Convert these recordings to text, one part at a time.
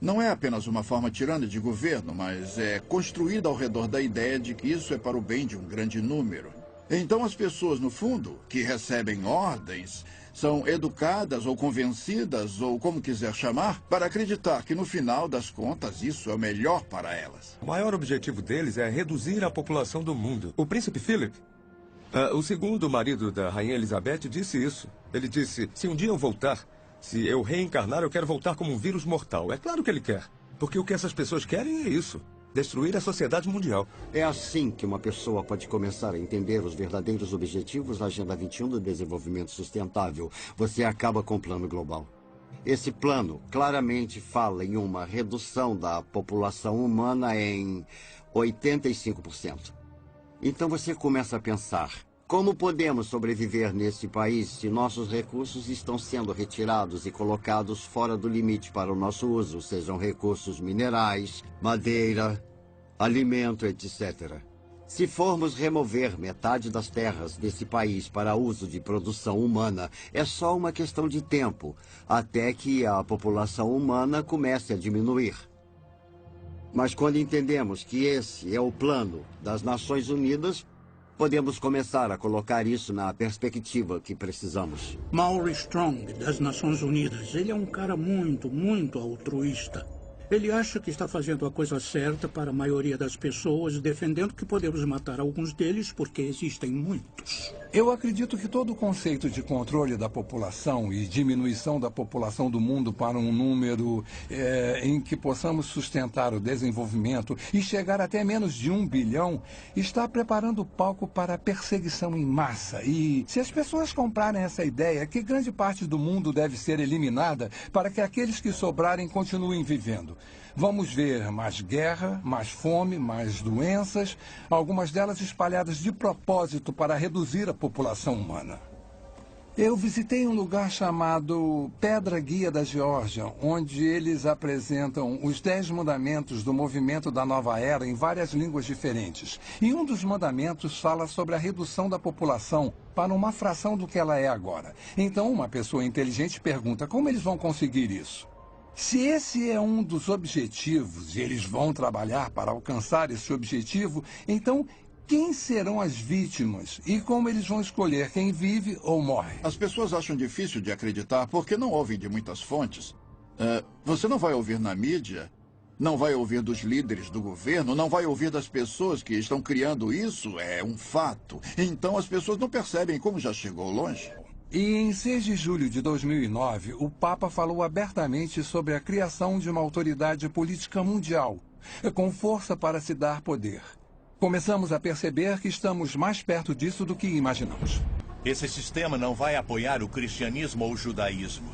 Não é apenas uma forma tirana de governo, mas é construída ao redor da ideia de que isso é para o bem de um grande número. Então as pessoas, no fundo, que recebem ordens, são educadas ou convencidas, ou como quiser chamar, para acreditar que no final das contas isso é o melhor para elas. O maior objetivo deles é reduzir a população do mundo. O príncipe Philip, o segundo marido da rainha Elizabeth, disse isso. Ele disse, se um dia eu voltar, se eu reencarnar, eu quero voltar como um vírus mortal. É claro que ele quer. Porque o que essas pessoas querem é isso. Destruir a sociedade mundial. É assim que uma pessoa pode começar a entender os verdadeiros objetivos da Agenda 21 do Desenvolvimento Sustentável. Você acaba com o plano global. Esse plano claramente fala em uma redução da população humana em 85%. Então você começa a pensar, como podemos sobreviver nesse país se nossos recursos estão sendo retirados e colocados fora do limite para o nosso uso, sejam recursos minerais, madeira, alimento, etc. Se formos remover metade das terras desse país para uso de produção humana, é só uma questão de tempo, até que a população humana comece a diminuir. Mas quando entendemos que esse é o plano das Nações Unidas, podemos começar a colocar isso na perspectiva que precisamos. Maury Strong, das Nações Unidas, ele é um cara muito altruísta. Ele acha que está fazendo a coisa certa para a maioria das pessoas, defendendo que podemos matar alguns deles porque existem muitos. Eu acredito que todo o conceito de controle da população e diminuição da população do mundo para um número em que possamos sustentar o desenvolvimento e chegar até menos de 1 bilhão está preparando o palco para a perseguição em massa. E se as pessoas comprarem essa ideia, que grande parte do mundo deve ser eliminada para que aqueles que sobrarem continuem vivendo. Vamos ver mais guerra, mais fome, mais doenças, algumas delas espalhadas de propósito para reduzir a população humana. Eu visitei um lugar chamado Pedra Guia da Geórgia, onde eles apresentam os 10 mandamentos do movimento da Nova Era em várias línguas diferentes. E um dos mandamentos fala sobre a redução da população para uma fração do que ela é agora. Então, uma pessoa inteligente pergunta como eles vão conseguir isso. Se esse é um dos objetivos e eles vão trabalhar para alcançar esse objetivo, então quem serão as vítimas e como eles vão escolher quem vive ou morre? As pessoas acham difícil de acreditar porque não ouvem de muitas fontes. Você não vai ouvir na mídia, não vai ouvir dos líderes do governo, não vai ouvir das pessoas que estão criando isso, é um fato. Então as pessoas não percebem como já chegou longe. E em 6 de julho de 2009, o Papa falou abertamente sobre a criação de uma autoridade política mundial, com força para se dar poder. Começamos a perceber que estamos mais perto disso do que imaginamos. Esse sistema não vai apoiar o cristianismo ou o judaísmo.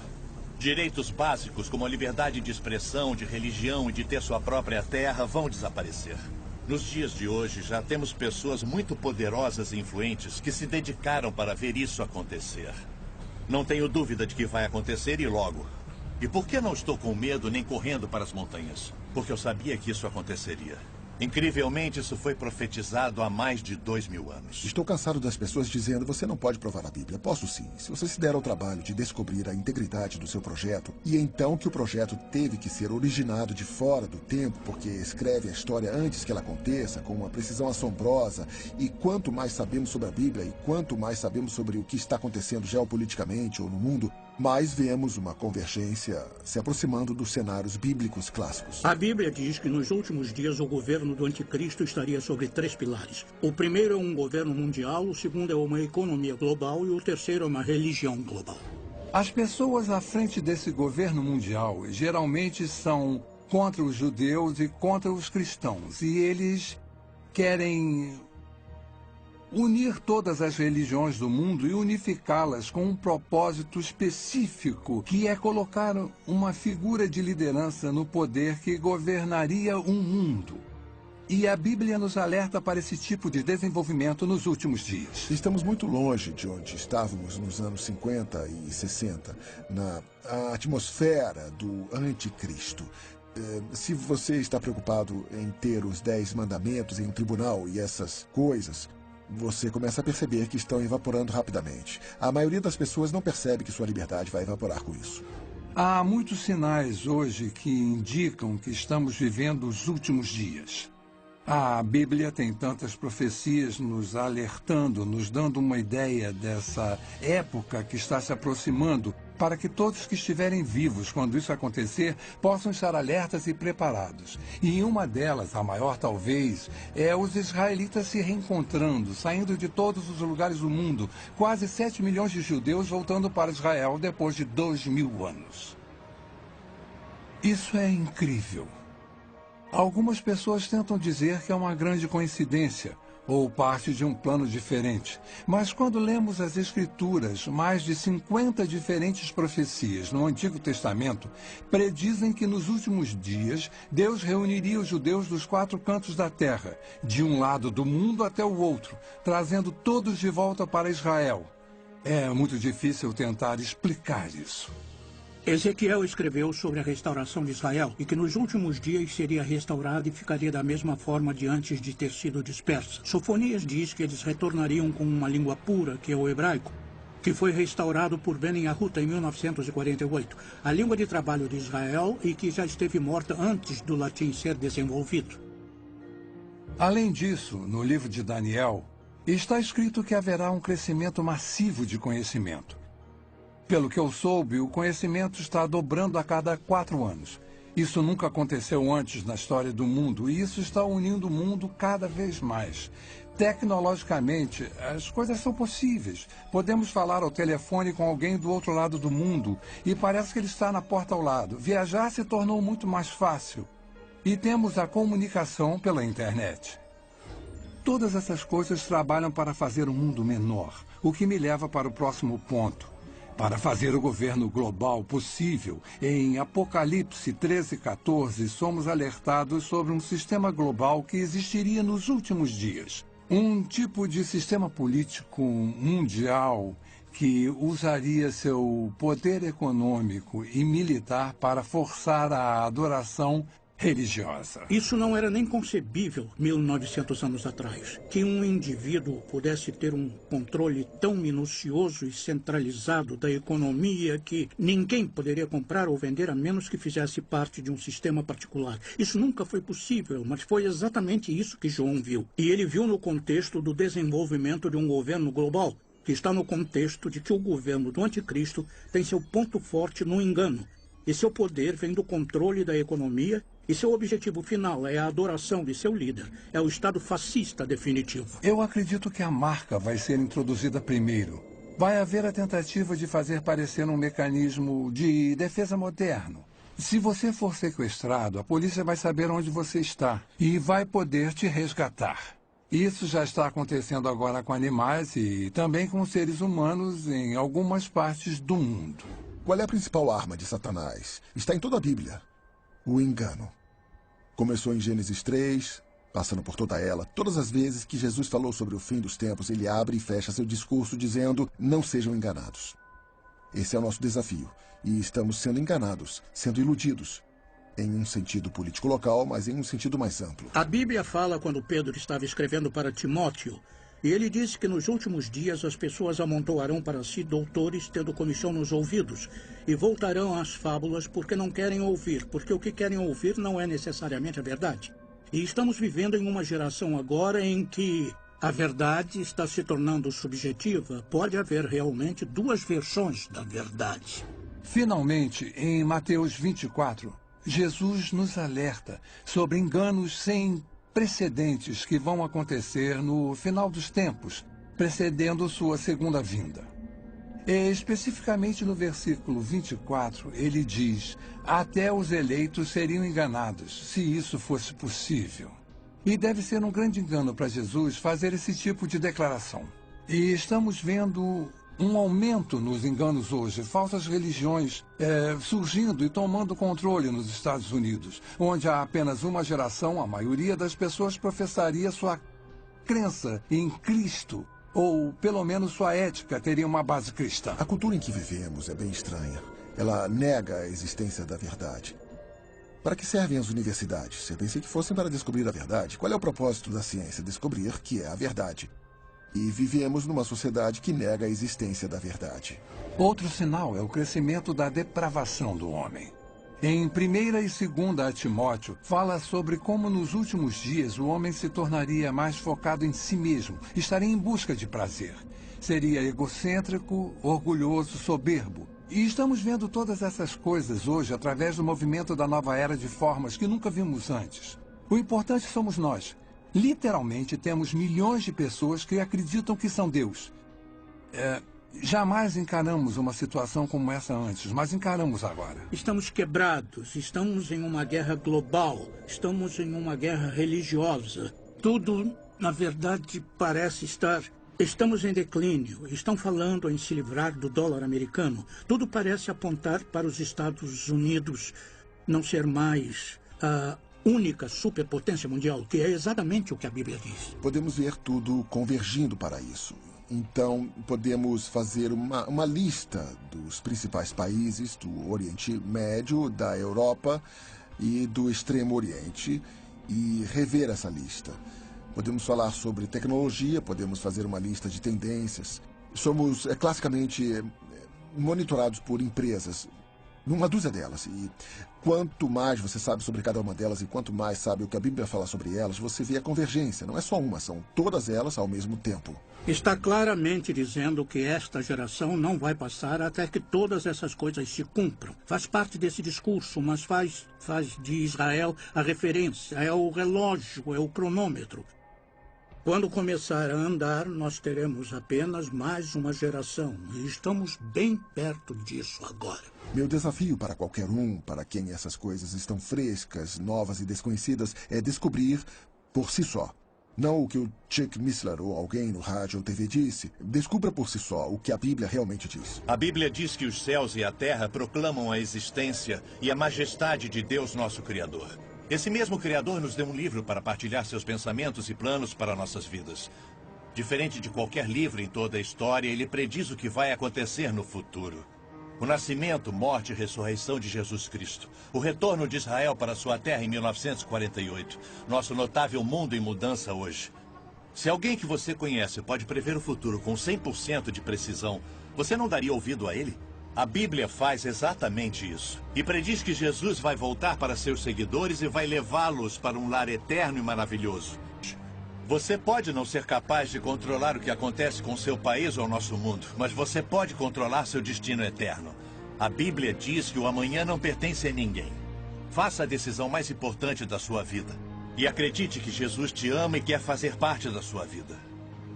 Direitos básicos como a liberdade de expressão, de religião e de ter sua própria terra vão desaparecer. Nos dias de hoje, já temos pessoas muito poderosas e influentes que se dedicaram para ver isso acontecer. Não tenho dúvida de que vai acontecer e logo. E por que não estou com medo nem correndo para as montanhas? Porque eu sabia que isso aconteceria. Incrivelmente, isso foi profetizado há mais de 2000 anos. Estou cansado das pessoas dizendo, você não pode provar a Bíblia. Posso sim, se você se der ao trabalho de descobrir a integridade do seu projeto, e então que o projeto teve que ser originado de fora do tempo, porque escreve a história antes que ela aconteça, com uma precisão assombrosa, e quanto mais sabemos sobre a Bíblia, e quanto mais sabemos sobre o que está acontecendo geopoliticamente ou no mundo, mais vemos uma convergência se aproximando dos cenários bíblicos clássicos. A Bíblia diz que nos últimos dias o governo do anticristo estaria sobre 3 pilares. O primeiro é um governo mundial, o segundo é uma economia global e o terceiro é uma religião global. As pessoas à frente desse governo mundial geralmente são contra os judeus e contra os cristãos. E eles querem unir todas as religiões do mundo e unificá-las com um propósito específico, que é colocar uma figura de liderança no poder que governaria um mundo. E a Bíblia nos alerta para esse tipo de desenvolvimento nos últimos dias. Estamos muito longe de onde estávamos nos anos 50 e 60, na atmosfera do anticristo. Se você está preocupado em ter os 10 mandamentos em um tribunal e essas coisas, você começa a perceber que estão evaporando rapidamente. A maioria das pessoas não percebe que sua liberdade vai evaporar com isso. Há muitos sinais hoje que indicam que estamos vivendo os últimos dias. A Bíblia tem tantas profecias nos alertando, nos dando uma ideia dessa época que está se aproximando, para que todos que estiverem vivos quando isso acontecer possam estar alertas e preparados. E uma delas, a maior talvez, é os israelitas se reencontrando, saindo de todos os lugares do mundo, quase 7 milhões de judeus voltando para Israel depois de 2000 anos. Isso é incrível. Algumas pessoas tentam dizer que é uma grande coincidência ou parte de um plano diferente. Mas quando lemos as Escrituras, mais de 50 diferentes profecias no Antigo Testamento predizem que nos últimos dias Deus reuniria os judeus dos 4 cantos da terra, de um lado do mundo até o outro, trazendo todos de volta para Israel. É muito difícil tentar explicar isso. Ezequiel escreveu sobre a restauração de Israel e que nos últimos dias seria restaurada e ficaria da mesma forma de antes de ter sido dispersa. Sofonias diz que eles retornariam com uma língua pura, que é o hebraico, que foi restaurado por Ben Yahuta em 1948, a língua de trabalho de Israel e que já esteve morta antes do latim ser desenvolvido. Além disso, no livro de Daniel, está escrito que haverá um crescimento massivo de conhecimento. Pelo que eu soube, o conhecimento está dobrando a cada 4 anos. Isso nunca aconteceu antes na história do mundo, e isso está unindo o mundo cada vez mais. Tecnologicamente, as coisas são possíveis. Podemos falar ao telefone com alguém do outro lado do mundo, e parece que ele está na porta ao lado. Viajar se tornou muito mais fácil. E temos a comunicação pela internet. Todas essas coisas trabalham para fazer o mundo menor, o que me leva para o próximo ponto. Para fazer o governo global possível, em Apocalipse 13:14, somos alertados sobre um sistema global que existiria nos últimos dias. Um tipo de sistema político mundial que usaria seu poder econômico e militar para forçar a adoração religiosa. Isso não era nem concebível 1900 anos atrás, que um indivíduo pudesse ter um controle tão minucioso e centralizado da economia que ninguém poderia comprar ou vender a menos que fizesse parte de um sistema particular. Isso nunca foi possível, mas foi exatamente isso que João viu. E ele viu no contexto do desenvolvimento de um governo global, que está no contexto de que o governo do anticristo tem seu ponto forte no engano. E seu poder vem do controle da economia, e seu objetivo final é a adoração de seu líder. É o Estado fascista definitivo. Eu acredito que a marca vai ser introduzida primeiro. Vai haver a tentativa de fazer parecer um mecanismo de defesa moderno. Se você for sequestrado, a polícia vai saber onde você está e vai poder te resgatar. Isso já está acontecendo agora com animais e também com seres humanos em algumas partes do mundo. Qual é a principal arma de Satanás? Está em toda a Bíblia. O engano. Começou em Gênesis 3, passando por toda ela. Todas as vezes que Jesus falou sobre o fim dos tempos, ele abre e fecha seu discurso dizendo: não sejam enganados. Esse é o nosso desafio. E estamos sendo enganados, sendo iludidos. Em um sentido político local, mas em um sentido mais amplo. A Bíblia fala quando Pedro estava escrevendo para Timóteo. E ele disse que nos últimos dias as pessoas amontoarão para si doutores tendo comichão nos ouvidos e voltarão às fábulas porque não querem ouvir, porque o que querem ouvir não é necessariamente a verdade. E estamos vivendo em uma geração agora em que a verdade está se tornando subjetiva. Pode haver realmente 2 versões da verdade. Finalmente, em Mateus 24, Jesus nos alerta sobre enganos sem precedentes que vão acontecer no final dos tempos, precedendo sua segunda vinda. E, especificamente no versículo 24, ele diz: até os eleitos seriam enganados, se isso fosse possível. E deve ser um grande engano para Jesus fazer esse tipo de declaração. E estamos vendo um aumento nos enganos hoje, falsas religiões surgindo e tomando controle nos Estados Unidos, onde há apenas uma geração, a maioria das pessoas professaria sua crença em Cristo, ou pelo menos sua ética teria uma base cristã. A cultura em que vivemos é bem estranha. Ela nega a existência da verdade. Para que servem as universidades? Eu pensei que fossem para descobrir a verdade. Qual é o propósito da ciência? Descobrir que é a verdade. E vivemos numa sociedade que nega a existência da verdade. Outro sinal é o crescimento da depravação do homem. Em 1ª e 2ª Timóteo, fala sobre como nos últimos dias o homem se tornaria mais focado em si mesmo, estaria em busca de prazer. Seria egocêntrico, orgulhoso, soberbo. E estamos vendo todas essas coisas hoje através do movimento da nova era de formas que nunca vimos antes. O importante somos nós. Literalmente temos milhões de pessoas que acreditam que são Deus. Jamais encaramos uma situação como essa antes, mas encaramos agora. Estamos quebrados, estamos em uma guerra global, estamos em uma guerra religiosa. Tudo, na verdade, parece estar... Estamos em declínio, estão falando em se livrar do dólar americano. Tudo parece apontar para os Estados Unidos não ser mais a única superpotência mundial, que é exatamente o que a Bíblia diz. Podemos ver tudo convergindo para isso. Então, podemos fazer uma lista dos principais países do Oriente Médio, da Europa e do Extremo Oriente e rever essa lista. Podemos falar sobre tecnologia, podemos fazer uma lista de tendências. Somos classicamente monitorados por empresas, numa dúzia delas. E quanto mais você sabe sobre cada uma delas e quanto mais sabe o que a Bíblia fala sobre elas, você vê a convergência. Não é só uma, são todas elas ao mesmo tempo. Está claramente dizendo que esta geração não vai passar até que todas essas coisas se cumpram. Faz parte desse discurso, mas faz de Israel a referência, é o relógio, é o cronômetro. Quando começar a andar, nós teremos apenas mais uma geração. E estamos bem perto disso agora. Meu desafio para qualquer um, para quem essas coisas estão frescas, novas e desconhecidas, é descobrir por si só. Não o que o Chuck Missler ou alguém no rádio ou TV disse. Descubra por si só o que a Bíblia realmente diz. A Bíblia diz que os céus e a terra proclamam a existência e a majestade de Deus, nosso Criador. Esse mesmo Criador nos deu um livro para partilhar seus pensamentos e planos para nossas vidas. Diferente de qualquer livro em toda a história, ele prediz o que vai acontecer no futuro. O nascimento, morte e ressurreição de Jesus Cristo. O retorno de Israel para sua terra em 1948. Nosso notável mundo em mudança hoje. Se alguém que você conhece pode prever o futuro com 100% de precisão, você não daria ouvido a ele? A Bíblia faz exatamente isso. E prediz que Jesus vai voltar para seus seguidores e vai levá-los para um lar eterno e maravilhoso. Você pode não ser capaz de controlar o que acontece com seu país ou nosso mundo, mas você pode controlar seu destino eterno. A Bíblia diz que o amanhã não pertence a ninguém. Faça a decisão mais importante da sua vida. E acredite que Jesus te ama e quer fazer parte da sua vida.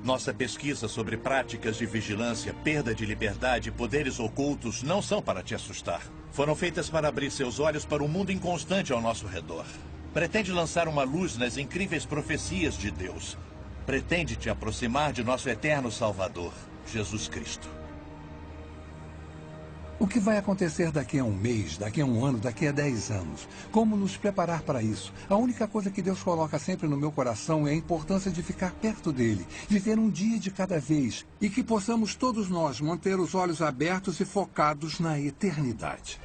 Nossa pesquisa sobre práticas de vigilância, perda de liberdade e poderes ocultos não são para te assustar. Foram feitas para abrir seus olhos para o mundo inconstante ao nosso redor. Pretende lançar uma luz nas incríveis profecias de Deus. Pretende te aproximar de nosso eterno Salvador, Jesus Cristo. O que vai acontecer daqui a um mês, daqui a um ano, daqui a 10 anos? Como nos preparar para isso? A única coisa que Deus coloca sempre no meu coração é a importância de ficar perto dele, viver um dia de cada vez e que possamos todos nós manter os olhos abertos e focados na eternidade.